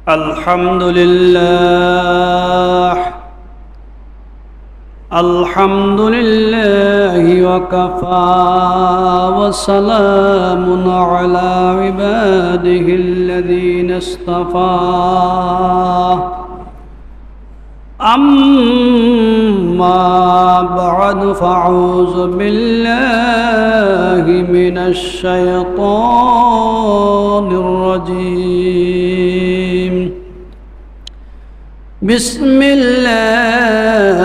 الحمد لله الحمد لله وكفى وسلام على عباده الذين اصطفى أما بعد فأعوذ بالله من الشيطان الرجيم بسم الله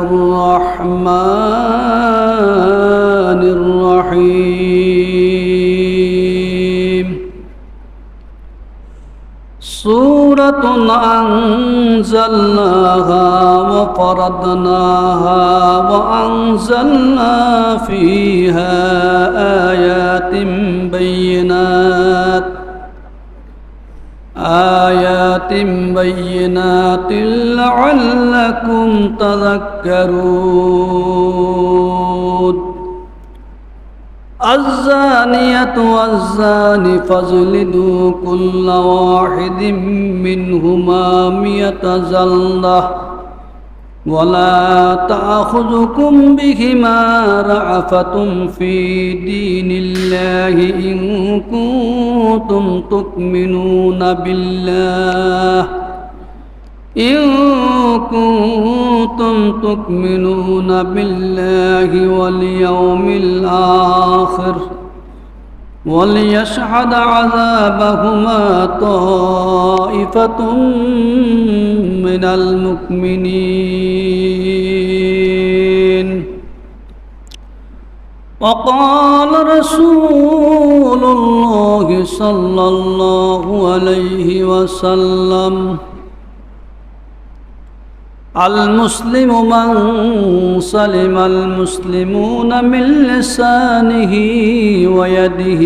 الرحمن الرحيم سورة أنزلناها وفرضناها وأنزلنا فيها آيات بينات لعلكم تذكرون الزانية والزاني فاجلدوا كل واحد منهما 100 جلدة ولا تأخذكم بهما رأفة في دين الله إن كنتم تؤمنون بالله واليوم الآخر وليشهد عذابهما طائفة من المؤمنين وقال رسول الله صلى الله عليه وسلم المسلم من سلم المسلمون من لسانه ويده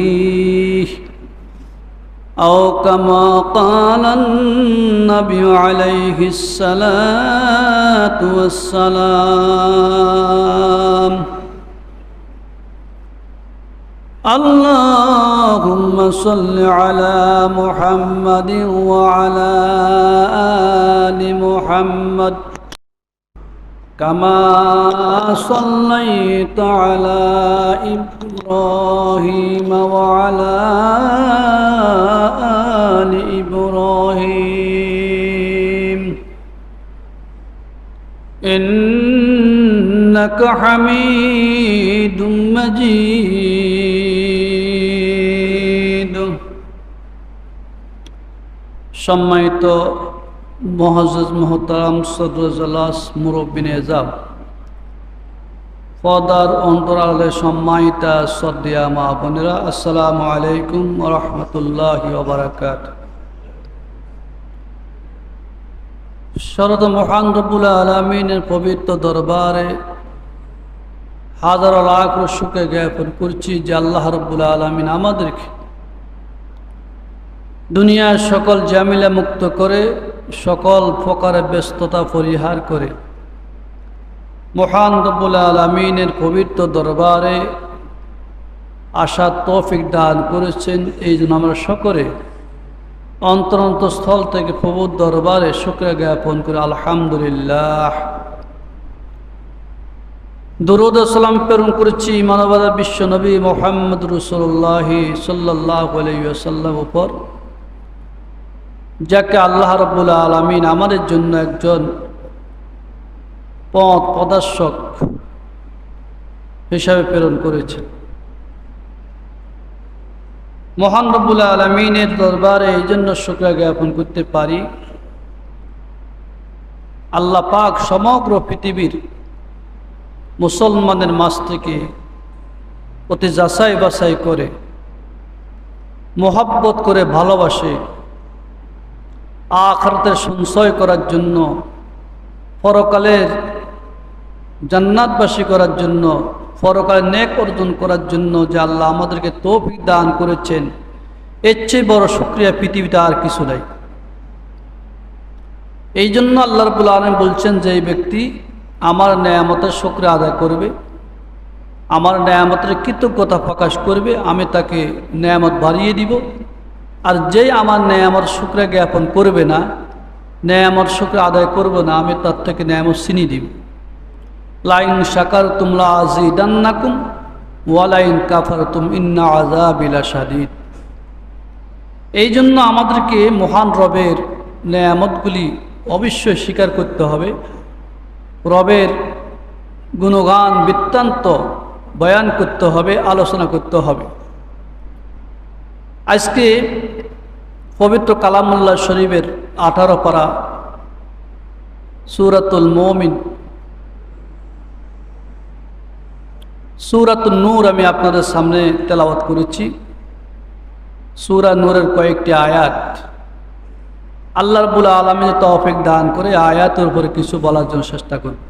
أو كما قال النبي عليه الصلاة والسلام اللهم صل على محمد وعلى آل محمد كما صليت على إبراهيم وعلى آل إبراهيم إنك حميد مجيد সম্মানিত মুআজ্জাজ মুহতারাম সদর জলাস মুরব্বিন এজাব পর্দার অন্তরালে সম্মানিতা শ্রদ্ধেয়া মা বোনেরা, আসসালামু আলাইকুম ওয়া রাহমাতুল্লাহি ওয়া বারাকাতুহু। শরদ মহান রব্বুল আলামিনের পবিত্র দরবারে হাজার লাখ শুকরিয়া জ্ঞাপন করছি যে আল্লাহ রব্বুল আলামিন আমাদেরকে দুনিয়ার সকল ঝামেলা মুক্ত করে সকল প্রকারের ব্যস্ততা পরিহার করে মহান রব্বুল আলামিনের পবিত্র দরবারে আসার তৌফিক দান করেছেন। এই জন্য আমরা সকলে অন্তরস্থল থেকে প্রভুর দরবারে শুকরিয়া জ্ঞাপন করে আলহামদুলিল্লাহ। দুরূদ ও সালাম প্রেরণ করেছি মানবতার বিশ্ব নবী মুহাম্মদ রাসূলুল্লাহ সাল্লাল্লাহু আলাইহি ওয়াসাল্লাম উপর, যাকে আল্লাহ রাব্বুল আলামিন আমাদের জন্য একজন পথ প্রদর্শক হিসাবে প্রেরণ করেছেন। মহান রব্বুল আলামিনের দরবারে এই জন্য শুকরিয়া জ্ঞাপন করতে পারি, আল্লাহ পাক সমগ্র পৃথিবীর মুসলমানের মাঝ থেকে অতি যাচাই বাছাই করে মোহাব্বত করে ভালোবাসে আখিরাতের সঞ্চয় করার জন্য, পরকালের জান্নাতবাসী করার জন্য, পরকালের নেক অর্জন করার জন্য যে আল্লাহ আমাদেরকে তৌফিক দান করেছেন, এর চেয়ে বড় শুকরিয়া পৃথিবীতে আর কিছু নাই। এই জন্য আল্লাহ রাব্বুল আলামিন বলছেন যে এই ব্যক্তি আমার নেয়ামতের শুকরিয়া আদায় করবে, আমার নেয়ামতের কৃতজ্ঞতা প্রকাশ করবে, আমি তাকে নেয়ামত বাড়িয়ে দিব আর যেই আমার নেয়ামত শুকর জ্ঞাপন করবে না, নেয়ামত শুকর আদায় করব না, আমি তার থেকে নেয়ামত ছিনিয়ে দিব। লাইন শাকারতুম লাযিদান্নাকুম ওয়া লাইন কাফারতুম ইন্না আযাবি লাশাদীদ। এই জন্য আমাদেরকে মহান রবের নেয়ামতগুলি অবশ্যই স্বীকার করতে হবে, রবের গুণগান বৃত্তান্ত বয়ান করতে হবে, আলোচনা করতে হবে। আজকে পবিত্র কালামুল্লাহ শরীফের 18 পারা সূরাতুল মুমিন, সূরাতুন নূর আমি আপনাদের সামনে তেলাওয়াত করেছি। সূরা নূরের কয়েকটি আয়াত আল্লাহ রাব্বুল আলামিন তৌফিক দান করে আয়াতের উপরে কিছু বলার জন্য চেষ্টা করব।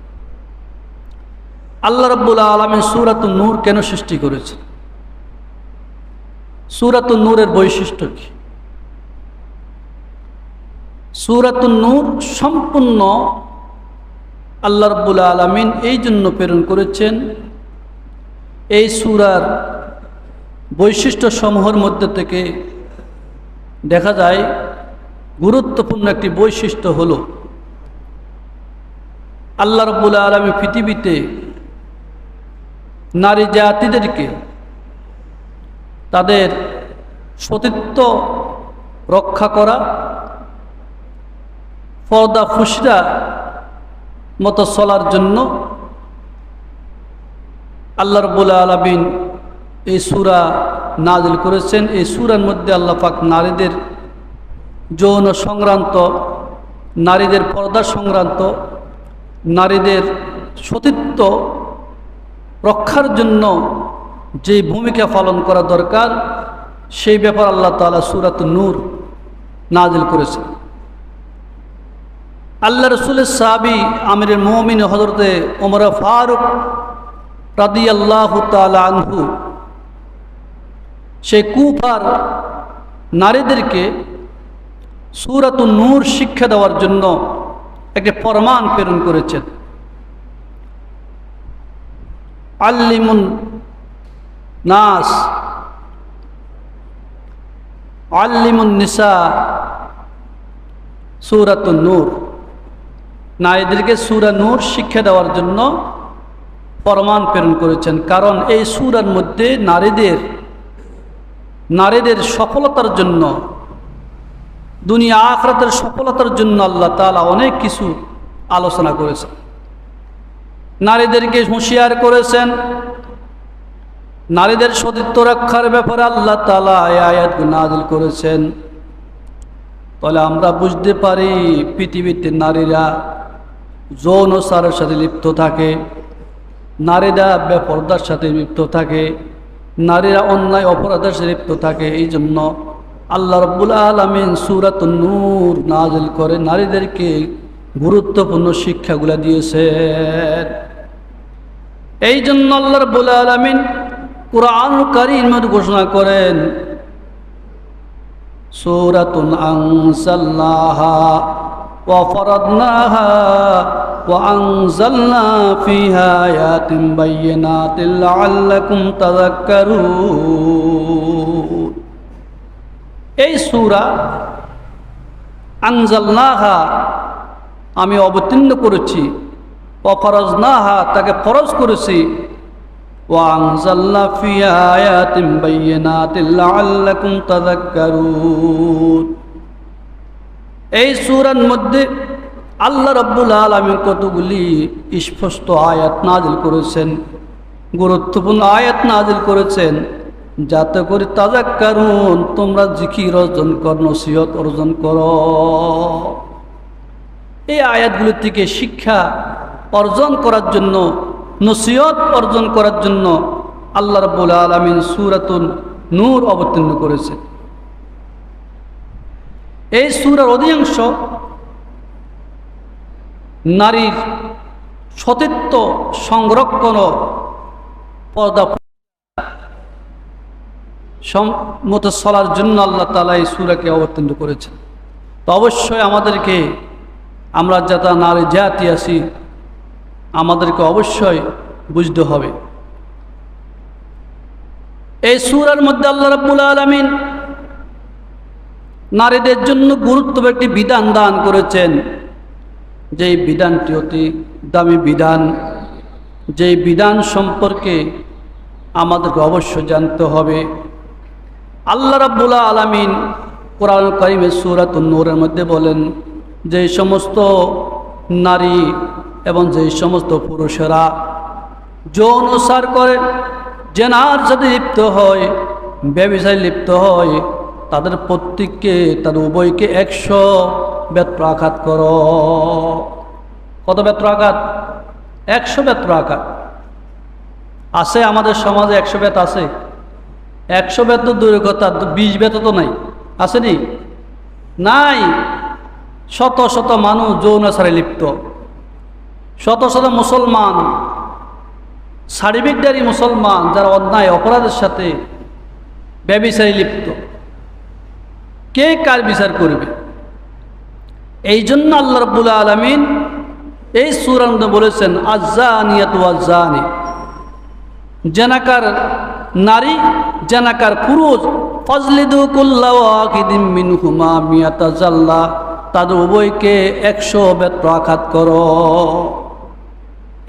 আল্লাহ রাব্বুল আলামিন সূরাতুন নূর কেন সৃষ্টি করেছেন? সূরাতুন নূরের বৈশিষ্ট্য কি? সূরাতুন নূর সম্পূর্ণ আল্লাহ রাব্বুল আলামিন এই জন্য প্রেরণ করেছেন, এই সূরার বৈশিষ্ট্য সমূহের মধ্যে থেকে দেখা যায় গুরুত্বপূর্ণ একটি বৈশিষ্ট্য হলো আল্লাহ রাব্বুল আলামিন পৃথিবীতে নারী জাতিদেরকে তাদের সতীত্ব রক্ষা করা, পর্দা ফুসরা মতো চলার জন্য আল্লাহ রাব্বুল আলামিন এই সূরা নাজিল করেছেন। এই সূরার মধ্যে আল্লাহ পাক নারীদের যৌন সংক্রান্ত, নারীদের পর্দা সংক্রান্ত, নারীদের সতীত্ব রক্ষার জন্য যে ভূমিকা পালন করা দরকার সেই ব্যাপার আল্লাহ তাআলা সূরাতুন নূর নাজিল করেছেন। আল্লাহ রাসূলের সাহাবী আমিরুল মুমিনিন হযরতে ওমর ফারুক রাদিয়াল্লাহু তাআলা আনহু সেই কুফার নারীদেরকে সূরাতুন নূর শিক্ষা দেওয়ার জন্য একটি ফরমান প্রেরণ করেছেন। আল্লিমুন নাস আল্লিমুন নিসা সূরাতুন নূর, নারীদেরকে সূরা নূর শিক্ষা দেওয়ার জন্য ফরমান প্রেরণ করেছেন। কারণ এই সূরার মধ্যে নারীদের সফলতার জন্য, দুনিয়া আখিরাতের সফলতার জন্য আল্লাহ তাআলা অনেক কিছু আলোচনা করেছেন। নারীদেরকে হুঁশিয়ার করেছেন, নারীদের সতীত্ব রক্ষার ব্যাপারে আল্লাহ তাআলা এই আয়াতগুলো নাযিল করেছেন। তাহলে আমরা বুঝতে পারি পৃথিবীতে নারীরা যৌনচারের সাথে লিপ্ত থাকে, নারীরা বেপরদার সাথে লিপ্ত থাকে, নারীরা অন্যায় অপরাধের সাথে লিপ্ত থাকে। এই জন্য আল্লাহ রাব্বুল আলামিন সূরাতুন নূর নাযিল করে নারীদেরকে গুরুত্বপূর্ণ শিক্ষাগুলো দিয়েছেন। এই জন্য আল্লাহ রাব্বুল আলামিন কুরআনুল কারীমের ঘোষণা করেন, সূরাতুন আনজালনাহা ওয়া ফারাদনাহা ওয়া আনজালনা ফিহা আয়াতিন বাইয়িনাতিন লাআল্লাকুম তাযাক্কারুন। এই সূরা আনজালনাহা আমি অবতীর্ণ করেছি, ওয়া ফারাজনাহা তাকে ফরজ করেছি, ওয়া আনজালনা ফিহা আয়াতিন বাইয়িনাতিন লাআল্লাকুম তাযাক্কারুন। এই সূরার মধ্যে আল্লাহ রাব্বুল আলামিন কতগুলি স্পষ্ট আয়াত নাযিল করেছেন, গুরুত্বপূর্ণ আয়াত নাযিল করেছেন, যাতে করে তাযাক্কারুন তোমরা জিকির অর্জন কর, নসিহত অর্জন করো। এই আয়াতগুলি থেকে শিক্ষা অর্জন করার জন্য, নসিহত অর্জন করার জন্য আল্লাহ রাব্বুল আলামিন সূরাতুন নূর অবতীর্ণ করেছেন। এই সূরার অধিকাংশ নারীর সতীত্ব সংরক্ষণ ও পর্দা মতো চলার জন্য আল্লাহ তাআলা এই সূরাকে অবতীর্ণ করেছেন। তো অবশ্যই আমাদেরকে, আমরা যারা নারী জাতি আছি, আমাদেরকে অবশ্যই বুঝতে হবে এই সূরার মধ্যে আল্লাহ রাব্বুল আলামিন নারীদের জন্য গুরুত্বপূর্ণ একটি বিধান দান করেছেন, যেই বিধানটি অতি দামি বিধান, যেই বিধান সম্পর্কে আমাদেরকে অবশ্যই জানতে হবে। আল্লাহ রাব্বুল আলামিন কোরআন কারীমে সূরাতুন নূরের মধ্যে বলেন, যে সমস্ত নারী এবং যে সমস্ত পুরুষেরা যৌনাচার করে, জেনার সাথে লিপ্ত হয়, ব্যভিচারে লিপ্ত হয়, তাদের প্রত্যেককে, তাদের উভয়কে 100 বেত্রাঘাত করো। কত বেত্রাঘাত? 100 বেত্রাঘাত। আছে আমাদের সমাজে 100 বেত আছে? 100 বেত তো দূরের কথা, 20 বেত তো নাই, আসেনি? নাই। শত শত মানুষ যৌনাচারে লিপ্ত, শত শত মুসলমান, সার্বিকদারি মুসলমান যারা অন্যায় অপরাধের সাথে ব্যভিচারে লিপ্ত। কে কার বিচার করবে? এই জন্য আল্লাহ রাব্বুল আলামিন এই সূরার মধ্যে বলেছেন, আয-যানিয়াতু ওয়াজ-যানি, জেনাকার নারী, জেনাকার পুরুষ, ফাজলিদু কুল্লা ওয়াহিদিম মিনহুমা মিয়াতা জাল্লা, তাদের উভয়কে 100 বেত্রাঘাত করো।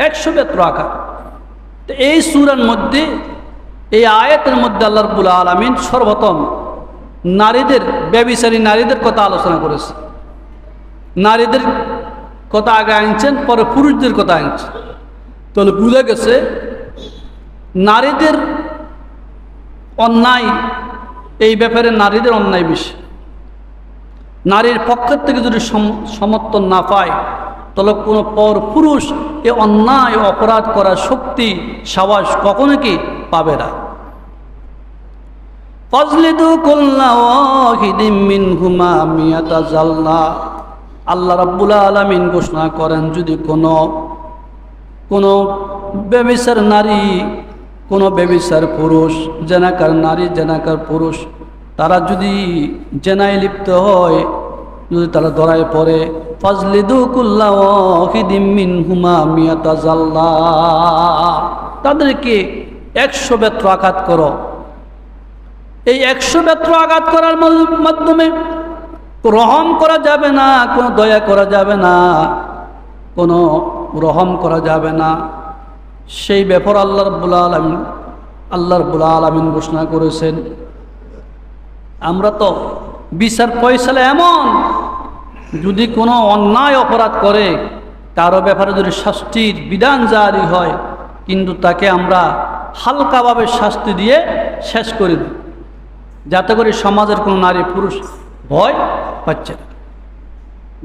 100 বেত্রাঘাত। তো এই সূরার মধ্যে, এই আয়াতের মধ্যে আল্লাহ রাব্বুল আলামিন সর্বপ্রথম নারীদের, ব্যভিচারী নারীদের কথা আলোচনা করেছে। নারীদের কথা আগে আনছেন, পরে পুরুষদের কথা আনছেন। তাহলে বুঝা গেছে নারীদের অন্যায়, এই ব্যাপারে নারীদের অন্যায় বেশি। নারীর পক্ষের থেকে যদি সমর্থন না পায়, তাহলে কোনো পর পুরুষ এ অন্যায় অপরাধ করার শক্তি, সাহস কখনো কি পাবে না। ফাজলিদু কুল্লা ওয়াহিদিম মিনহুমা মিয়াতা জাল্লা, আল্লাহ রাব্বুল আলামিন ঘোষণা করেন, যদি কোনো ব্যভিচার নারী, কোনো ব্যভিচার পুরুষ, জেনাকার নারী, জেনাকার পুরুষ, তারা যদি জেনায় লিপ্ত হয়, যদি তারা ধরায় পড়ে, ফাজলিদু কুল্লা ওয়াহিদিম মিনহুমা মিয়াতা জাল্লা, তাদেরকে 100 বেত্রাঘাত করো। এই 100 বেত্রাঘাত করার মাধ্যমে রহম করা যাবে না, কোনো দয়া করা যাবে না, কোনো রহম করা যাবে না। সেই ব্যাপার আল্লাহ রাব্বুল আলামিন ঘোষণা করেছেন। আমরা তো বিচার ফয়সালা এমন, যদি কোনো অন্যায় অপরাধ করে, কারো ব্যাপারে যদি শাস্তির বিধান জারি হয়, কিন্তু তাকে আমরা হালকাভাবে শাস্তি দিয়ে শেষ করে দিই, যাতে করে সমাজের কোনো নারী পুরুষ ভয় পাচ্ছে না।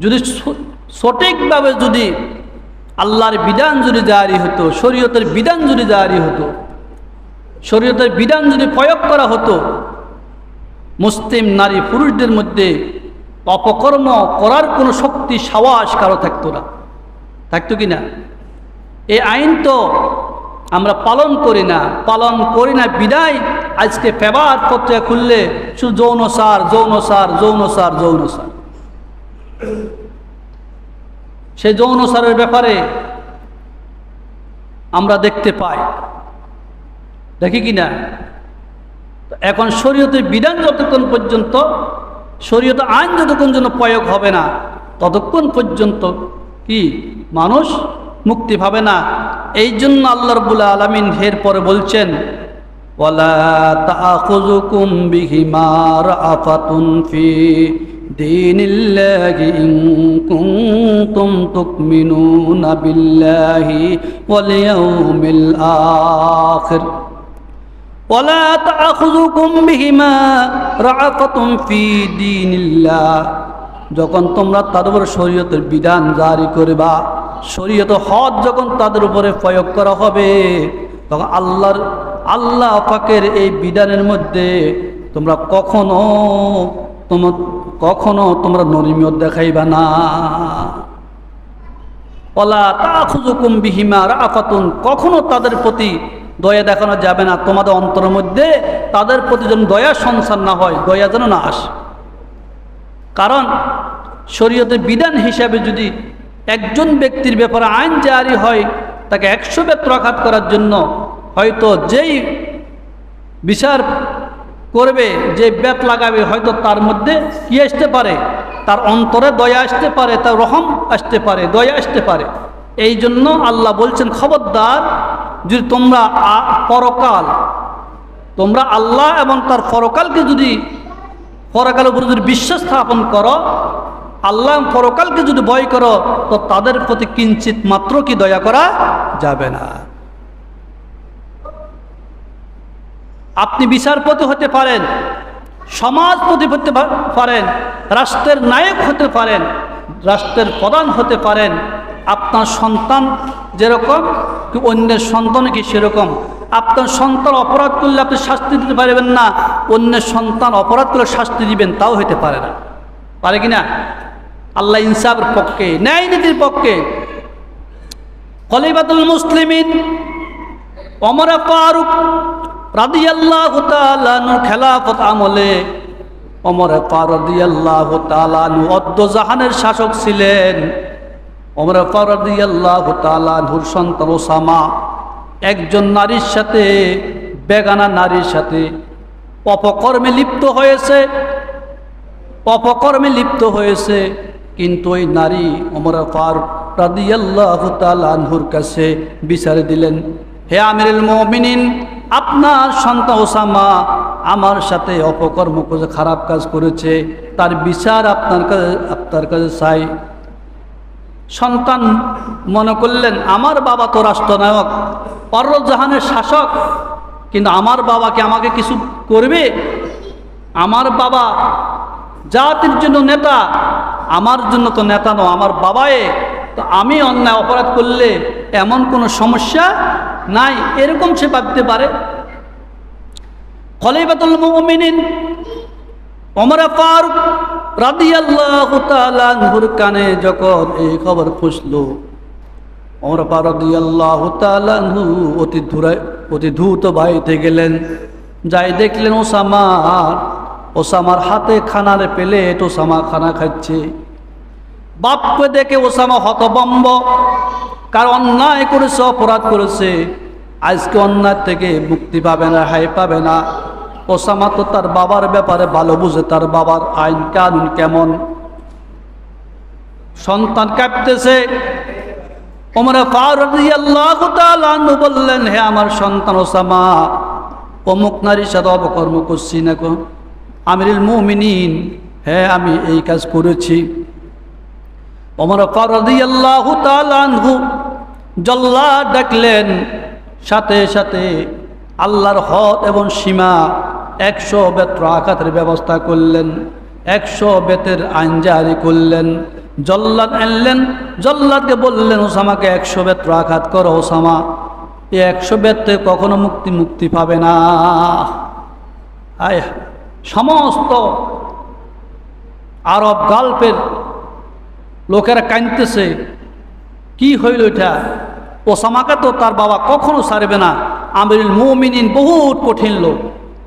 যদি সঠিকভাবে যদি আল্লাহর বিধান যদি জারি হতো, শরীয়তের বিধান যদি জারি হতো, শরীয়তের বিধান যদি প্রয়োগ করা হতো, মুসলিম নারী পুরুষদের মধ্যে অপকর্ম করার কোনো শক্তি, সাহস কারো থাকতো না। থাকতো কি না? এই আইন তো আমরা পালন করি না বিদায় আজকে পেপার পত্রিকা খুললে শুধু যৌনচার, যৌনচার, যৌনচার, যৌনচার। সেই যৌনচারের ব্যাপারে আমরা দেখতে পাই, দেখি কি না? এখন শরীয়তের বিধান যতক্ষণ পর্যন্ত, শরীয়ত আইন যতক্ষণ জন্য প্রয়োগ হবে না, ততক্ষণ পর্যন্ত কি মানুষ মুক্তি পাবে না। এই জন্য আল্লাহ রাব্বুল আলামিন এর পরে বলছেন, ওয়ালা তাআখুযুকুম বিহিমা রাআফাতুন ফি দীনিল্লাহি ইন কুনতুম তুমিনুনা বিল্লাহি ওয়াল ইয়াউমিল আখির। ওয়ালা তাআখুযুকুম বিহিমা রাআফাতুন ফি দীনিল্লাহ, যখন তোমরা তাদের উপর শরীয়তের বিধান জারি করবা, শরীয়ত হদ যখন তাদের উপরে প্রয়োগ করা হবে, তখন আল্লাহ পাকের এই বিধানের মধ্যে তোমরা কখনো তোমরা নরিমিয়ত দেখাইবা না। ওয়ালা তাআখুযুকুম বিহিমা রাআফাতুন, কখনো তাদের প্রতি দয়া দেখানো যাবে না। তোমাদের অন্তরের মধ্যে তাদের প্রতি যেন দয়া সঞ্চার না হয়, দয়া যেন না আসে। কারণ শরীয়তের বিধান হিসাবে যদি একজন ব্যক্তির ব্যাপারে আইন জারি হয়, তাকে 100 বেত্রাঘাত করার জন্য হয়তো যেই বিচার করবে, যে বেত লাগাবে, হয়তো তার মধ্যে কি আসতে পারে, তার অন্তরে দয়া আসতে পারে, তার রহম আসতে পারে, দয়া আসতে পারে। এই জন্য আল্লাহ বলছেন, খবরদার, যদি তোমরা পরকাল, তোমরা আল্লাহ এবং তার পরকালকে যদি, পরকালের উপর যদি বিশ্বাস স্থাপন করো, আল্লাহ পরকালকে যদি ভয় করো, তো তাদের প্রতি কিঞ্চিত মাত্র কি দয়া করা যাবে না। আপনি বিচারপতি হতে পারেন, সমাজপতি হতে পারেন, রাষ্ট্রের নায়ক হতে পারেন, রাষ্ট্রের প্রধান হতে পারেন। আপনার সন্তান যেরকম, অন্যের সন্তান কি সেরকম। আপনার সন্তান অপরাধ করলে আপনি শাস্তি দিতে পারবেন না, অন্যের সন্তান অপরাধ করলে শাস্তি দিবেন, তাও হতে পারে না। পারে কি না? আল্লাহ ইনসাফের পক্ষে, ন্যায় নীতির পক্ষে। খলিফাতুল মুসলিমিন ওমর ফারুক রাদিয়াল্লাহু তাআলা আনহু খেলাফত আমলে, ওমর ফারুক রাদিয়াল্লাহু তাআলা আনহু অদ্দজাহানের শাসক ছিলেন। ওমর ফারুক রাদিয়াল্লাহু তাআলা আনহুর সন্তান ওসামা একজন নারীর সাথে, বেগানা নারীর সাথে অপকর্মে লিপ্ত হয়েছে, অপকর্মে লিপ্ত হয়েছে। কিন্তু ওই নারী ওমর ফারুক রাদিয়াল্লাহু তাআলা আনহুর কাছে বিচার দিলেন, হে আমিরুল মুমিনিন, আপনার সন্তান ওসামা আমার সাথে অপকর্ম করে, খারাপ কাজ করেছে, তার বিচার আপনার কাছে চাই। সন্তান মনে করলেন, আমার বাবা তো রাষ্ট্রনায়ক, পরজাহানের শাসক, কিন্তু আমার বাবাকে আমাকে কিছু করবে? আমার বাবা জাতির জন্য নেতা, আমার জন্য তো নেতা নয়, আমার বাবায়ে, তো আমি অন্যায় অপরাধ করলে এমন কোনো সমস্যা নাই, এরকম সে ভাবতে পারে। খলিফাতুল মুমিনিন ওমর ফারুক রাদিয়াল্লাহু তাআলা আনহুর কানে যখন এই খবর পৌঁছলো, ওমর ফারুক রাদিয়াল্লাহু তাআলা আনহু অতি দ্রুত বাড়িতে গেলেন। যাই দেখলেন ওসামার হাতে খানার প্লেট, ওসামা খানা খাচ্ছে। বাপকে দেখে ওসামা হতভম্ব, কারণ অন্যায় করেছে, অপরাধ করেছে, আজকে অন্যায় থেকে মুক্তি পাবে না, রেহাই পাবে না। ওসামা তো তার বাবার ব্যাপারে ভালো বুঝে, তার বাবার আইন কানুন কেমন। সন্তান কাঁপতেছে। ওমর ফারুক রাদিয়াল্লাহু তাআলা আনহু বললেন, হে আমার সন্তান ওসামা, অমুক নারীর সাথে অপকর্ম করছি না গো আমিরুল মুমিনিন, হ্যাঁ আমি এই কাজ করেছি। ওমর ফারুক রাদিয়াল্লাহু তাআলা আনহু জল্লাদ ডাকলেন, সাথে সাথে আল্লাহর হদ এবং সীমা 100 বেত আঘাতের ব্যবস্থা করলেন, 100 বেতের আইন জারি করলেন। জল্লাদ আনলেন, জল্লাদকে বললেন, ওসামাকে 100 বেত আঘাত করো। ওসামা এই 100 বেতে কখনো মুক্তি পাবে না। আয় সমস্ত আরব গাল্পের লোকেরা কাঁদতেছে, কি হইল এটা? ওসামাকে তো তার বাবা কখনো ছাড়বে না। আমিরুল মুমিনিন বহুত কঠিন লোক,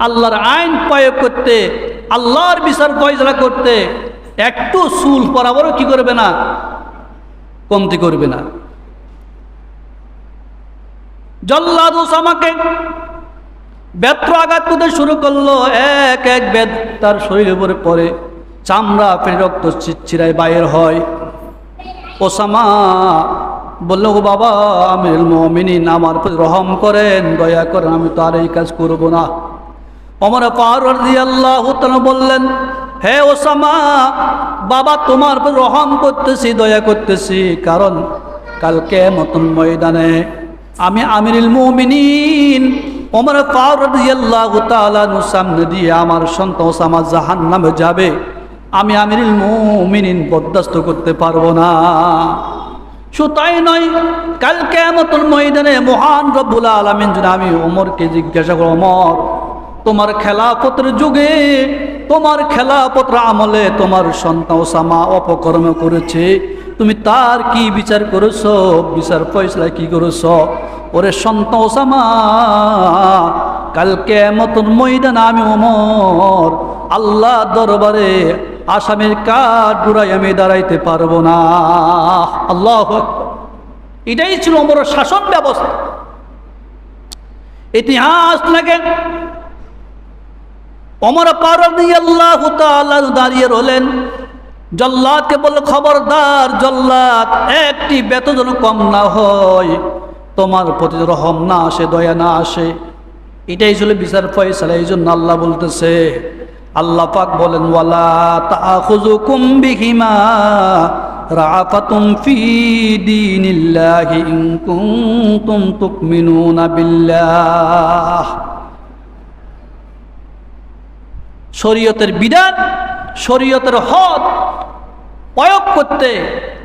আল্লাহর আইন প্রয়োগ করতে, আল্লাহর বিচার ফয়সালা করতে একটু চুল বরাবরও কি করবে না, কমতি করবে না। জল্লাদ ওসামাকে বেত্র আঘাত করতে শুরু করলো, এক এক বেত তার শরীরের উপরে পড়ে, চামড়া ফেলে রক্ত চিরচিরায় বাইর হয়। ওসামা বলল, ও বাবা আমিরুল মুমিনিন, আমার প্রতি রহম করেন, দয়া করেন, আমি তো আর এই কাজ করব না। ওমর ফারুক রাদিয়াল্লাহু তাআলা বললেন, হে ওসামা, বাবা তোমার প্রতি রহম করতেছি, দয়া করতেছি, কারণ কাল কিয়ামতের ময়দানে আমি আমিরুল মুমিনিন ওমর ফারুক রাদিয়াল্লাহু তাআলা সামনে দিয়ে আমার সন্তান ওসামা জাহান্নামে যাবে, আমি আমিরুল মুমিনিন বরদাস্ত করতে পারবো না। শুধু তাই নয়, কাল কিয়ামতের ময়দানে মহান রব্বুল আলামিন যদি আমি ওমরকে জিজ্ঞাসা করব, ওমর তোমার খেলাফতের যুগে, তোমার খেলাফতের আমলে তোমার সন্তান ওসামা অপকর্ম করেছে, তুমি তার কি বিচার করেছো, বিচার ফয়সালা কি করেছো? ওরে সন্তান ওসামা, কাল কিয়ামতের ময়দানে আমি ওমর আল্লাহ দরবারে আসামির কাঠ ডুরাই আমি দাঁড়াইতে পারবো না। আল্লাহু আকবার। এটাই ছিল ওমরের শাসন ব্যবস্থা। ইতিহাস লাগে ওমর রাদিয়াল্লাহু তাআলা দাঁড়িয়ে রইলেন। জল্লাদকে বলল, খবরদার জল্লাদ, একটি বেত যেন কম না হয়, তোমার প্রতি রহম না আসে, দয়া না আসে। এটাই ছিল বিচার ফয়সালা। এই জন্য আল্লাহ বলতেছে, আল্লাহ পাক বলেন, ওয়ালা তাআখুযুকুম বিহিমা রাআফাতুম ফি দীনিল্লাহি ইন কুনতুম তুমিনুনা বিল্লাহ। শরীয়তের বিধান, শরীয়তের হদ প্রয়োগ করতে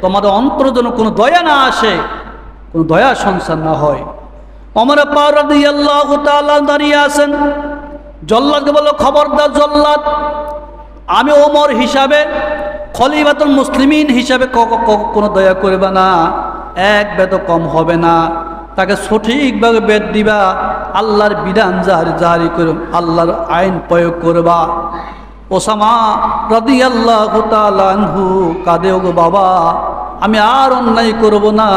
তোমাদের অন্তর যেন কোনো দয়া না আসে, কোনো দয়া সংসার না হয়। ওমর রাদিয়াল্লাহু তাআলা দাঁড়িয়ে আছেন। জল্লাদকে বলল, খবরদার জল্লাদ, আমি ওমর হিসাবে, খলিফাতুল মুসলিমিন হিসাবে কোনো দয়া করবে না, এক বেত কম হবে না, তাকে সঠিকভাবে বেদ দিবা, আল্লাহর বিধান জারি করে আল্লাহর আইন প্রয়োগ করবা। ওসামা রাদিয়াল্লাহু তাআলা আনহু কাঁদে, ওগো বাবা, আমি আর অন্যায় করব না,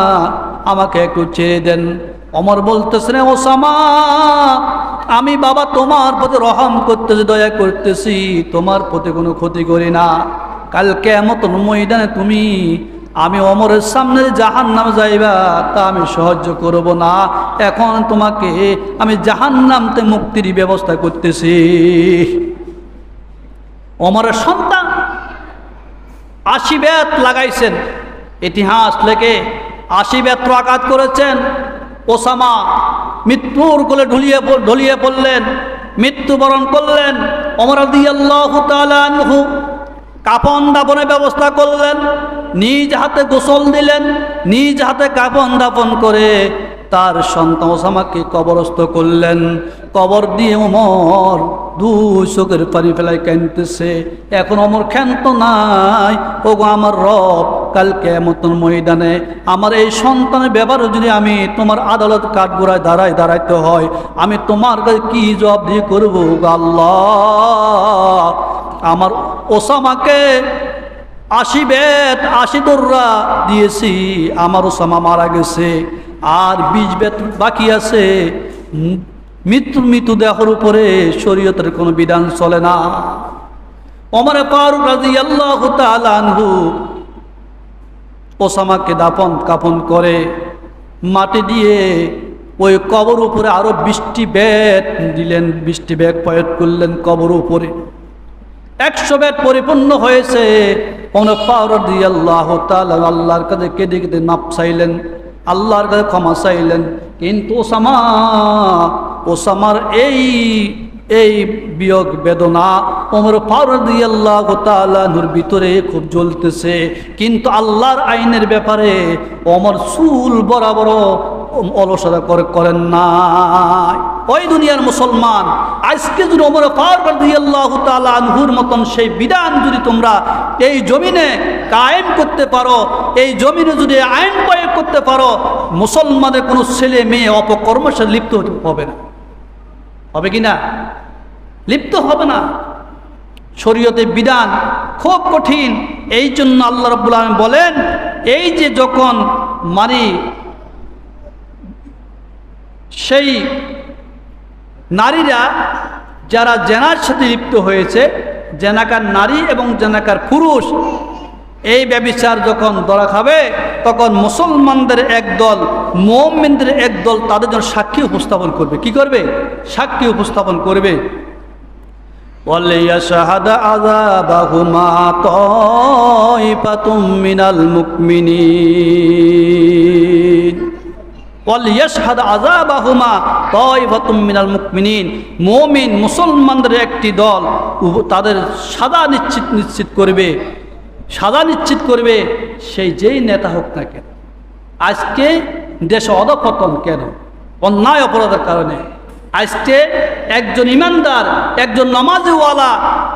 আমাকে একটু ছেড়ে দেন। ওমর বলতেছেন, ওসামা, আমি বাবা তোমার প্রতি রহম করতেছি, দয়া করতেছি, তোমার প্রতি কোনো ক্ষতি করি না। কাল কিয়ামতের ময়দানে তুমি, আমি ওমরের সামনে জাহান্নামে যাইবা, তা আমি সহ্য করব না। এখন তোমাকে আমি জাহান্নামতে মুক্তির ব্যবস্থা করতেছি। ওমরের সন্তান 80 বেত লাগাইছেন, ইতিহাস লেখে 80 বেত আঘাত করেছেন। ওসামা মৃত্যুর কোলে ঢলিয়ে পড়লেন, মৃত্যুবরণ করলেন। ওমর রাদিয়াল্লাহু তাআলা আনহু কাফন দাফনের ব্যবস্থা করলেন, নিজ হাতে গোসল দিলেন, নিজ হাতে কাফন দাফন করে তার সন্তান ওসামাকে কবরস্থ করলেন। কবর দিয়ে ওমর দুই চোখের পানি ফেলায় কাঁদতেছে। এখন ওমর ক্ষান্ত নাই, ওগো আমার রব, কাল কিয়ামতের ময়দানে আমার এই সন্তানের ব্যাপারে যদি আমি তোমার আদালত কাঠগড়ায় দাঁড়াইতে হয়, আমি তোমার কাছে কি জবাব দিয়ে করবো আল্লাহ? আমার ওসামাকে 80 বেত 80 দৌড়া দিয়েছি, আমার ওসামা মারা গেছে, আর 20 বেত বাকি আছে। মৃত্যু দেহের উপরে শরীয়তের কোনো বিধান চলে না। ওমর ফারুক রাদিয়াল্লাহু তাআলা আনহু ওসামাকে কাফন করে মাটি দিয়ে ওই কবর উপরে আরো 20টি বেত দিলেন, 20টি বেত পয়েট করলেন কবর উপরে। 100 বেত পরিপূর্ণ হয়েছে। ওমর ফারুক রাদিয়াল্লাহু তাআলা আল্লাহর কাছে কেঁদে কেঁদে মাপ চাইলেন, আল্লাহর কাছে ক্ষমা চাইলেন। কিন্তু ওসামার এই বিয়োগ বেদনা ওমর ফারুক রাদিয়াল্লাহু তাআলা নূর ভিতরে খুব জ্বলতেছে। কিন্তু আল্লাহর আইনের ব্যাপারে ওমর চুল বরাবর অলসতা করেন না। ওই দুনিয়ার মুসলমান, আজকে যদি ওমর ফারুক রাদিয়াল্লাহু তাআলা আনহুর মতন সেই বিধান যদি তোমরা এই জমিনে কায়েম করতে পারো, এই জমিনে যদি আইন প্রয়োগ করতে পারো, মুসলমানের কোনো ছেলে মেয়ে অপকর্মের সাথে লিপ্ত হবে না। হবে কি না? লিপ্ত হবে না। শরীয়তের বিধান খুব কঠিন। এই জন্য আল্লাহ রাব্বুল আলামিন বলেন, এই যে যখন সেই নারীরা যারা জেনার সাথে লিপ্ত হয়েছে, জেনাকার নারী এবং জেনাকার পুরুষ, এই ব্যভিচার যখন ধরা খাবে, তখন মুসলমানদের একদল, মুমিনদের একদল তাদের জন্য সাক্ষী উপস্থাপন করবে। কি করবে? সাক্ষী উপস্থাপন করবে। وَلْيَشْهَدْ عَذَابَهُمَا طَائِفَةٌ مِّنَ الْمُؤْمِنِينَ وَلْيَشْهَدْ عَذَابَهُمَا طَائِفَةٌ مِّنَ الْمُؤْمِنِينَ। মুমিন মুসলমানদের একটি দল তাদের সাজা নিশ্চিত করবে, সাজা নিশ্চিত করবে, সেই যেই নেতা হোক না কেন। আজকে দেশে অধঃপতন কেন? অন্যায় অপরাধের কারণে। আজকে একজন ইমানদার, একজন নামাজওয়ালা,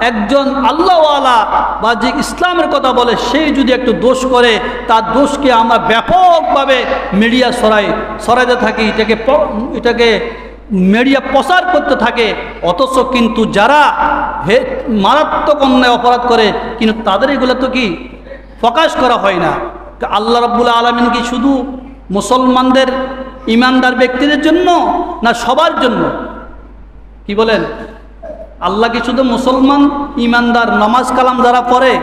একজন আল্লাহওয়ালা বা যে ইসলামের কথা বলে, সেই যদি একটু দোষ করে, তার দোষকে আমরা ব্যাপকভাবে মিডিয়া ছড়াইতে থাকি, এটাকে মিডিয়া প্রচার করতে থাকে। অথচ কিন্তু যারা মারাত্মক অন্যায় অপরাধ করে, কিন্তু তাদের এগুলো তো কি প্রকাশ করা হয় না। আল্লাহ রাব্বুল আলামিন কি শুধু মুসলমানদের ইমানদার ব্যক্তিদের জন্য, না সবার জন্য? কি বলেন? আল্লাহ কি শুধু মুসলমান ইমানদার নামাজ কালাম যারা পড়ে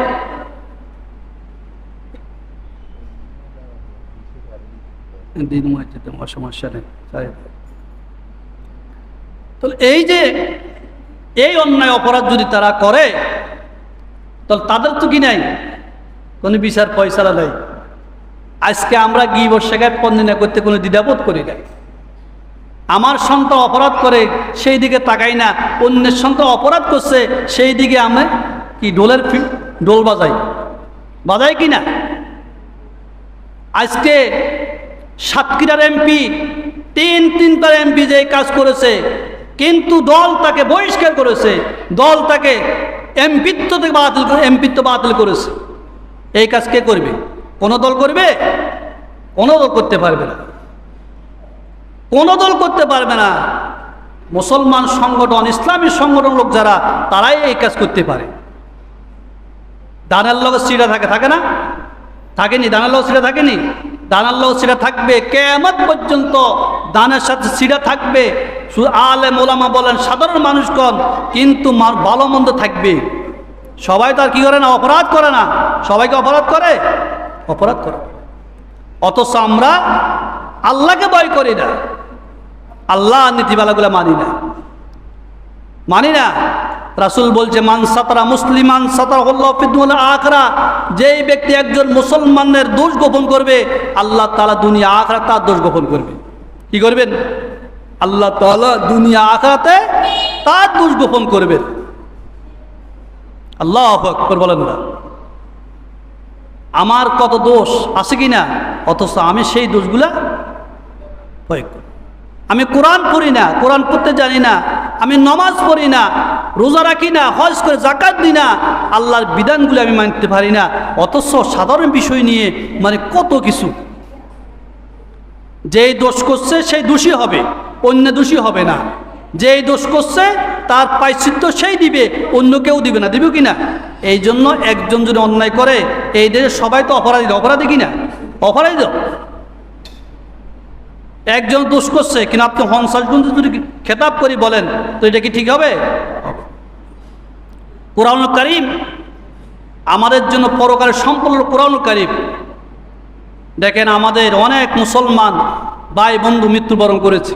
সমস্যা নেই। তাহলে এই যে এই অন্যায় অপরাধ যদি তারা করে তাহলে তাদের তো কি নাই, কোনো বিচার পয়সারা নাই। আজকে আমরা গীবত শেখায় পণ্ডিনা করতে কোনো দ্বিধাবোধ করি না। আমার সন্তান অপরাধ করে সেই দিকে তাকাই না, অন্যের সন্তান অপরাধ করছে সেই দিকে আমরা কি ডোল বাজাই কি না। আজকে সাতক্ষীরার এমপি তিনবার এমপি যে কাজ করেছে, কিন্তু দল তাকে বহিষ্কার করেছে, দল তাকে এমপিত্ব বাতিল করেছে। এই কাজ কে করবে? কোন দল করবে? কোন দল করতে পারবে না, কোন দল করতে পারবে না। মুসলমান সংগঠন, ইসলামী সংগঠন লোক যারা, তারাই এই কাজ করতে পারে। দানের লোক সিটা থাকে না? থাকেনি? দানের লোক সিটা থাকেনি? দানের লোক সিটা থাকবে কিয়ামত পর্যন্ত, দানের সাথে সিটা থাকবে। আলেম ওলামা বলেন, সাধারণ মানুষগণ, কিন্তু ভালো মন্দ থাকবে। সবাই তো আর কি করে না, অপরাধ করে না। সবাইকে অপরাধ করে? অপরাধ করে। অথচ আমরা আল্লাহকে ভয় করি না, আল্লাহ নীতিমালাগুলো মানি না। রাসূল বলছে, মান সাতারা মুসলিমান সাতারাহুল্লাহু ফিদ দুনিয়া আখিরা, যেই ব্যক্তি একজন মুসলমানের দোষ গোপন করবে, আল্লাহ তাআলা দুনিয়া আখিরাতে তার দোষ গোপন করবে। কি করবেন? আল্লাহ তাআলা দুনিয়া আখিরাতে তার দোষ গোপন করবেন। আল্লাহু আকবার বলেন না। আমার কত দোষ আছে কি না, অথচ আমি সেই দোষগুলা ভয় করি। আমি কোরআন পড়ি না, কোরআন পড়তে জানি না, আমি নামাজ পড়ি না, রোজা রাখি না, হজ করে যাকাত দিই না, আল্লাহর বিধানগুলো আমি মানতে পারি না। অথচ সাধারণ বিষয় নিয়ে কত কিছু। যেই দোষ করছে সেই দোষী হবে, অন্য দোষী হবে না। যেই দোষ করছে তার প্রায়শ্চিত্ত সেই দিবে, অন্য কেউ দিবে না। দিবে কি না? এই জন্য একজন যদি অন্যায় করে, এই দেশে সবাই তো অপরাধী কি না? অপরাধী। একজন দোষ করছে, কিন্তু আপনি হনসালগুন যদি খেতাব করি বলেন, তো এটা কি ঠিক হবে? কোরআনুল কারীম আমাদের জন্য পরকালের সম্পূর্ণ। কোরআনুল কারীম দেখেন, আমাদের অনেক মুসলমান ভাই বন্ধু মৃত্যুবরণ করেছে,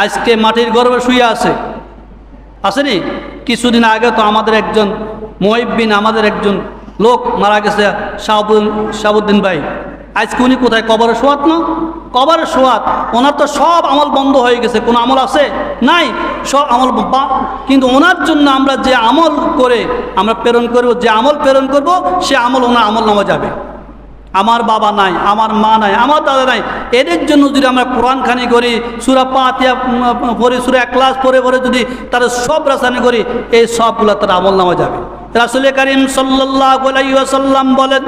আজকে মাটির গর্ভে শুয়ে আসেনি? কিছুদিন আগে তো আমাদের একজন মুহিব্বিন, আমাদের একজন লোক মারা গেছে, শাহাবুদ্দিন ভাই। আজকে উনি কোথায়? কবরে শোয়াত না? কবরে শোয়াত। ওনার তো সব আমল বন্ধ হয়ে গেছে, কোনো আমল আছে? নাই, সব আমল। কিন্তু ওনার জন্য আমরা যে আমল করে আমরা প্রেরণ করব, যে আমল প্রেরণ করব, সে আমল ওনার আমল নামা যাবে। আমার বাবা নাই, আমার মা নাই, আমার দাদা নাই, এদের জন্য যদি আমরা কোরআন খানি করি, সূরা ফাতিহা পড়ি, সূরা ইখলাস পড়ে যদি তারা সব রাসানি করি, এই সবগুলো তার আমল নামা যাবে। রাসূল কারীম সাল্লাল্লাহু আলাইহি ওয়াসাল্লাম বলেন,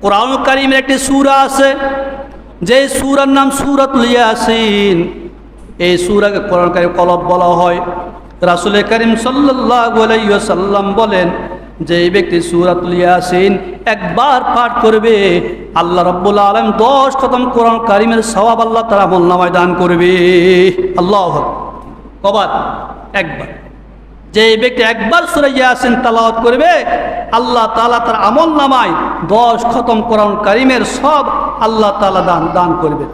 কোরআনুল কারীমের একটি সূরা আছে, যে সূরার নাম সূরাতুল ইয়াসিন। এই সূরাকে কোরআনুল কারীম কলব বলা হয়। রাসূল কারীম সাল্লাল্লাহু আলাইহি ওয়াসাল্লাম বলেন, যে ব্যক্তি সূরাতুল ইয়াসিন একবার পাঠ করবে, আল্লাহ রাব্বুল আলামিন 10 খতম কোরআন কারীমের সওয়াব আল্লাহ তাআলা আমলনামায় দান করবে। আল্লাহু আকবার। কবার? একবার। যে ব্যক্তি একবার সূরা ইয়াসিন তেলাওয়াত করবে, আল্লাহ তাআলা তার আমলনামায় 10 খতম কোরআন কারীমের সব আল্লাহ তাআলা দান করবে।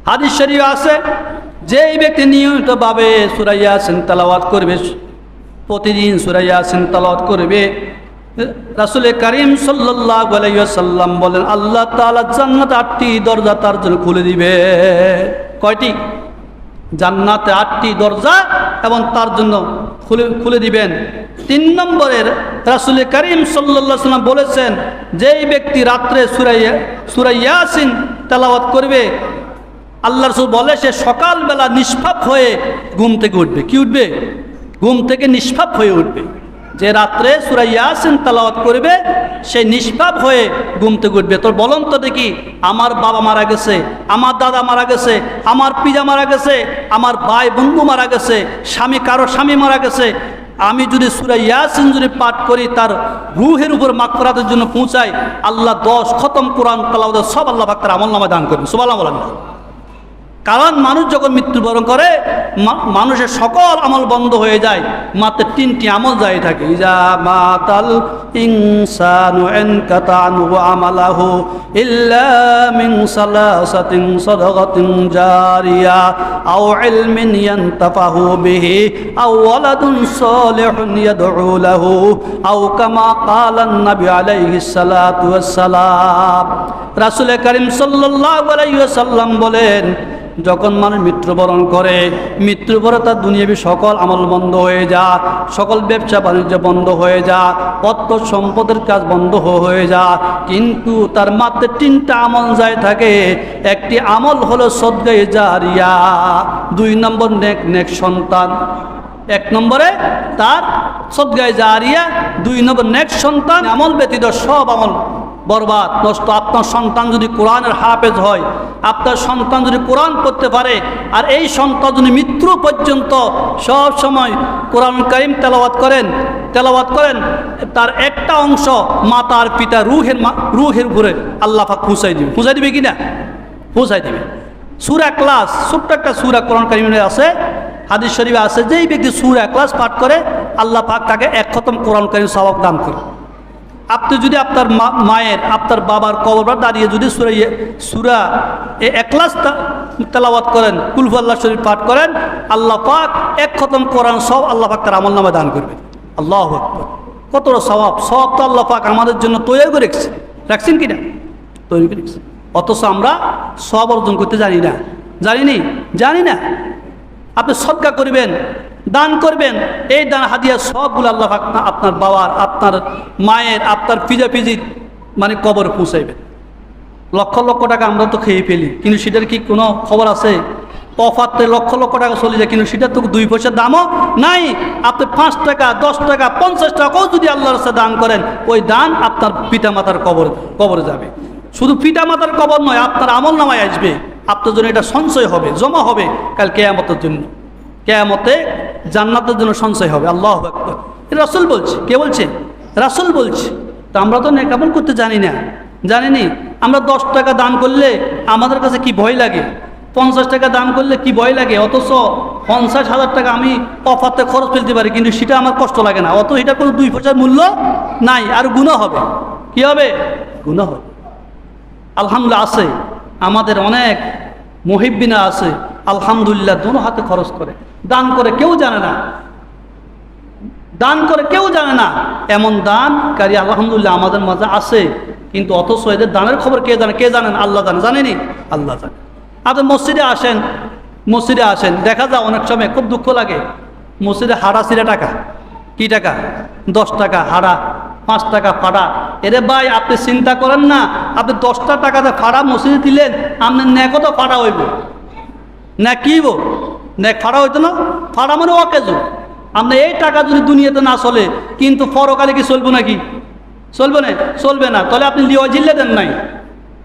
হাদিস শরীফ আছে, যে ব্যক্তি নিয়মিতভাবে সূরা ইয়াসিন তেলাওয়াত করবে, প্রতিদিন সূরা ইয়াসিন তেলাওয়াত করবে, রাসূল কারীম সাল্লাল্লাহু আলাইহি ওয়াসাল্লাম বলেন, আল্লাহ তাআলা জান্নাতে 8টি দরজা তার জন্য খুলে দিবে। কয়টি? জান্নাতে 8টি দরজা এবং তার জন্য খুলে দিবেন। 3 নম্বরের রাসূল কারীম সাল্লাল্লাহু আলাইহি ওয়াসাল্লাম বলেছেন, যেই ব্যক্তি রাত্রে সূরা ইয়াসিন তেলাওয়াত করবে, আল্লাহ রাসূল বলে, সে সকালবেলা নিষ্পাপ হয়ে ঘুম থেকে উঠবে। কি উঠবে? ঘুম থেকে নিষ্পাপ হয়ে উঠবে। যে রাত্রে সূরা ইয়াসিন তেলাওয়াত করবে, সে নিষ্পাপ হয়ে ঘুম থেকে উঠবে। তোর বলুন তো দেখি, আমার বাবা মারা গেছে, আমার দাদা মারা গেছে, আমার পিতা মারা গেছে, আমার ভাই বন্ধু মারা গেছে, কারো স্বামী মারা গেছে, আমি যদি সূরা ইয়াসিন যদি পাঠ করি, তার রূহের উপর মাগফিরাতের জন্য পৌঁছাই, আল্লাহ 10 খতম কোরআন তেলাওয়াত সব আল্লাহ পাক তার আমলনামায় দান করবে। সুবহানাল্লাহ বলেন। কারণ মানুষ যখন মৃত্যুবরণ করে মানুষের সকল আমল বন্ধ হয়ে যায়, মাত্র 3টি আমল যায় থাকে। ইজা মাতাল ইনসানু ইনকাতা আনহু আমালাহু ইল্লা মিন সালাসাতিন সাদাকাতিন জারিয়া আও ইলমিন ইয়ানতাফাহু বিহি আও ওয়ালাদুন সালিহুন ইয়াদউ লাহু আও কামা ক্বালা an-নাবী আলাইহিস সালাতু ওয়াস সালাম। রাসূল করিম সাল্লাল্লাহু আলাইহি ওয়াসাল্লাম বলেন, যখন মানুষ মৃত্যুবরণ করে, মৃত্যুর পরে তার দুনিয়াবী সকল আমল বন্ধ হয়ে যা, সকল ব্যবসা বাণিজ্য বন্ধ হয়ে যা, অর্থ সম্পদের কাজ বন্ধ হয়ে যা, কিন্তু তার মাত্র 3টা আমল যায় থাকে। একটি আমল হলো সদকায়ে জারিয়া, 2 নম্বর নেক সন্তান। 1 নম্বরে তার সদকায়ে জারিয়া, 2 নম্বর নেক সন্তান। আমল ব্যতীত সব আমল বরবাদ, নষ্ট। আপনার সন্তান যদি কোরআনের হাফেজ হয়, আপনার সন্তান যদি কোরআন পড়তে পারে, আর এই সন্তান যদি মৃত্যু পর্যন্ত সব সময় কোরআন কারীম তেলাওয়াত করেন, তার একটা অংশ মাতার পিতা রুহের উপরে আল্লাহ পাক পৌঁছাই দিবে কিনা? পৌঁছাই দিবে। সূরা ইখলাস, ছোট্ট একটা সূরা কোরআন কারীমে আছে, হাদিস শরীফে আছে, যেই ব্যক্তি সূরা ইখলাস পাঠ করে আল্লাহ পাক তাকে 1 খতম কোরআন কারীম সওয়াব দান করে। আপনি যদি আপনার মায়ের, আপনার বাবার কবর দাঁড়িয়ে যদি সূরা ইখলাস তেলাওয়াত করেন, কুল হুয়াল্লাহ শরীফ পাঠ করেন, আল্লাহ পাক 1 খতম কোরআন সব আল্লাহ পাক তার আমলনামায় দান করবে। আল্লাহু আকবার! কত সওয়াব! সব তো আল্লাহ পাক আমাদের জন্য তৈরি করে রাখছেন কিনা? তৈরি করে রেখেছেন। অথচ আমরা সওয়াব অর্জন করতে জানি না। আপনি সদকা করবেন, দান করবেন, এই দান হাদিয়া সবগুলো আল্লাহ আপনার বাবার, আপনার মায়ের, আপনার পিজাপিজির মানে কবর পৌঁছাইবেন। লক্ষ লক্ষ টাকা আমরা তো খেয়ে ফেলি, কিন্তু সেটার কি কোনো খবর আছে? অফারতে লক্ষ লক্ষ টাকা চলে যায়, কিন্তু সেটার তো 2 পয়সার দামও নাই। আপনি 5 টাকা, 10 টাকা, 50 টাকাও যদি আল্লাহর রাস্তায় দান করেন, ওই দান আপনার পিতামাতার কবরে যাবে। শুধু পিতামাতার কবর নয়, আপনার আমল নামায় আসবে, আপনার জন্য এটা সঞ্চয় হবে, জমা হবে কাল কিয়ামতের জন্য। কিয়ামতে জান্নাতের জন্য সঞ্চয় হবে। আল্লাহু আকবার! রাসূল বলছে। কে বলছে? রাসূল বলছে। তো আমরা তো নেক আমল করতে জানিনি। আমরা 10 টাকা দান করলে আমাদের কাছে কি ভয় লাগে, 50 টাকা দান করলে কি ভয় লাগে, অথচ 50,000 টাকা আমি অফারতে খরচ ফেলতে পারি, কিন্তু সেটা আমার কষ্ট লাগে না। অত এটা কোনো 2 পয়সার মূল্য নাই, আর গুনাহ হবে। কি হবে? গুনাহ হবে। আলহামদুলিল্লাহ আছে আমাদের অনেক মুহিব্বিনা আছে, আলহামদুলিল্লাহ দোনো হাতে খরচ করে, দান করে কেউ জানে না। এমন দানকারী আলহামদুলিল্লাহ আমাদের মাঝে আছে, কিন্তু অথচ এদের দানের খবর কে জানেন? আল্লাহ জানেনি? আল্লাহ জানে। আপনি মসজিদে আসেন, দেখা যায় অনেক সময় খুব দুঃখ লাগে, মসজিদে হাড়া ছিঁড়া টাকা। কি টাকা? 10 টাকা হাড়া, 5 টাকা ফাড়া। এরে ভাই, আপনি চিন্তা করেন না, আপনি 10টা টাকাতে ফাড়া মসজিদে দিলেন, আপনার নেকও তো ফাড়া হইব না? কি নেক ফাড়া হইতো না? ফাড়া মানে অকেজো। আপনার এই টাকা যদি দুনিয়াতে না চলে, কিন্তু পরকালে কি চলবো নাকি? চলবে না। তাহলে আপনি লিওয়া জিল্লে দেন নাই,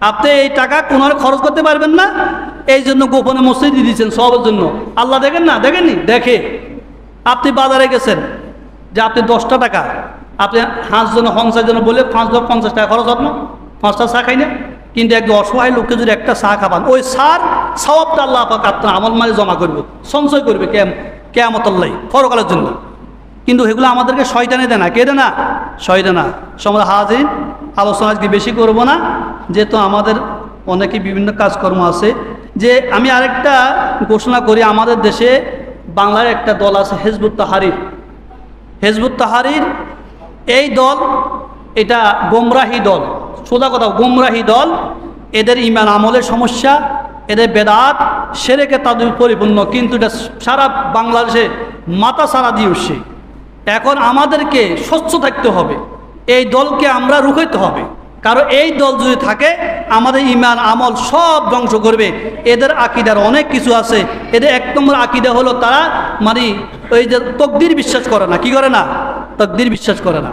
আপনি এই টাকা কোনোভাবে খরচ করতে পারবেন না, এই জন্য গোপনে মসজিদ দিয়ে দিচ্ছেন সবের জন্য। আল্লাহ দেখেননি? দেখে। আপনি বাজারে গেছেন, যে আপনি 10টা টাকা আপনি 5 জন হংসার জন্য বলে 550 টাকা খরচ হবে না, 5টা চা খাই না, কিন্তু একজন অসহায় লোককে যদি একটা চা খাবান, ওই সওয়াবটা আল্লাহ পাক আপনার আমল মানে জমা করবে, সঞ্চয় করবে কিয়ামতের লাই, পরকালের জন্য। কিন্তু এগুলো আমাদেরকে শয়তানে দেয় না। কে দেয় না? শয়তানা। সমাজ হাজির, আলোচনা আজকে বেশি করব না, যেহেতু আমাদের অনেকে বিভিন্ন কাজকর্ম আছে। যে আমি আরেকটা ঘোষণা করি, আমাদের দেশে বাংলার একটা দল আছে হিজবুত তাহরীর। এই দল, এটা গোমরাহী দল, সোজা কথা গোমরাহী দল। এদের ঈমান আমলের সমস্যা, এদের বেদাত শিরকে তাদের পরিপূর্ণ, কিন্তু এটা সারা বাংলাদেশে মাথা সারা দিয়ে উঠছে। এখন আমাদেরকে স্বচ্ছ থাকতে হবে, এই দলকে আমরা রুখাইতে হবে। কারণ এই দল যদি থাকে, আমাদের ঈমান আমল সব ধ্বংস করবে। এদের আকীদার অনেক কিছু আছে। এদের 1 নম্বর আকীদা হলো তারা মানে ওই যে তাকদীর বিশ্বাস করে না। কি করে না? তাকদীর বিশ্বাস করে না।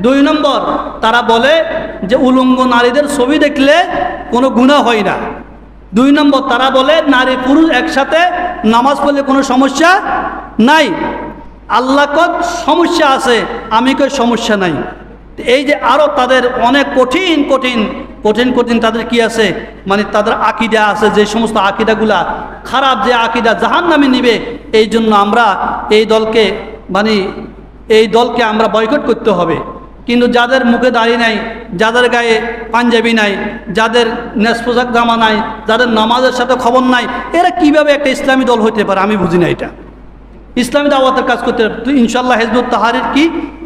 2 নম্বর, তারা বলে যে উলঙ্গ নারীদের ছবি দেখলে কোনো গুনাহ হয় না। 2 নম্বর, তারা বলে নারী পুরুষ একসাথে নামাজ পড়লে কোনো সমস্যা নাই। আল্লাহ কত সমস্যা আছে, আমি কই সমস্যা নাই। এই যে আরও তাদের অনেক কঠিন কঠিন কঠিন তাদের কি আছে, মানে তাদের আকিদা আছে, যে সমস্ত আকিদাগুলা খারাপ, যে আকিদা জাহান্নামে নিবে। এই জন্য আমরা এই দলকে আমরা বয়কট করতে হবে। কিন্তু যাদের মুখে দাড়ি নাই, যাদের গায়ে পাঞ্জাবি নাই, যাদের নেস পোশাক জামা নাই, যাদের নামাজের সাথে খবর নাই, এরা কিভাবে একটা ইসলামী দল হইতে পারে? আমি বুঝি না এটা। ইসলামী দাওয়াতের কাজ করতে তো ইনশাল্লাহ হিজবুত তাহরির কি,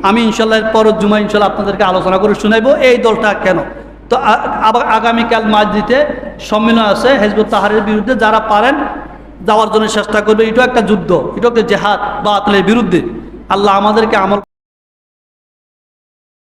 আমি ইনশাল্লাহ পরের জুমা ইনশাল্লাহ আপনাদেরকে আলোচনা করে শুনাইবো এই দলটা কেন। তো আবার আগামীকাল মাসজিদে সম্মেলন আছে হিজবুত তাহরির বিরুদ্ধে, যারা পারেন যাওয়ার জন্য চেষ্টা করবে। এটাও একটা যুদ্ধ, এটাও একটা জেহাদ বাতিলের বিরুদ্ধে। আল্লাহ আমাদেরকে আমল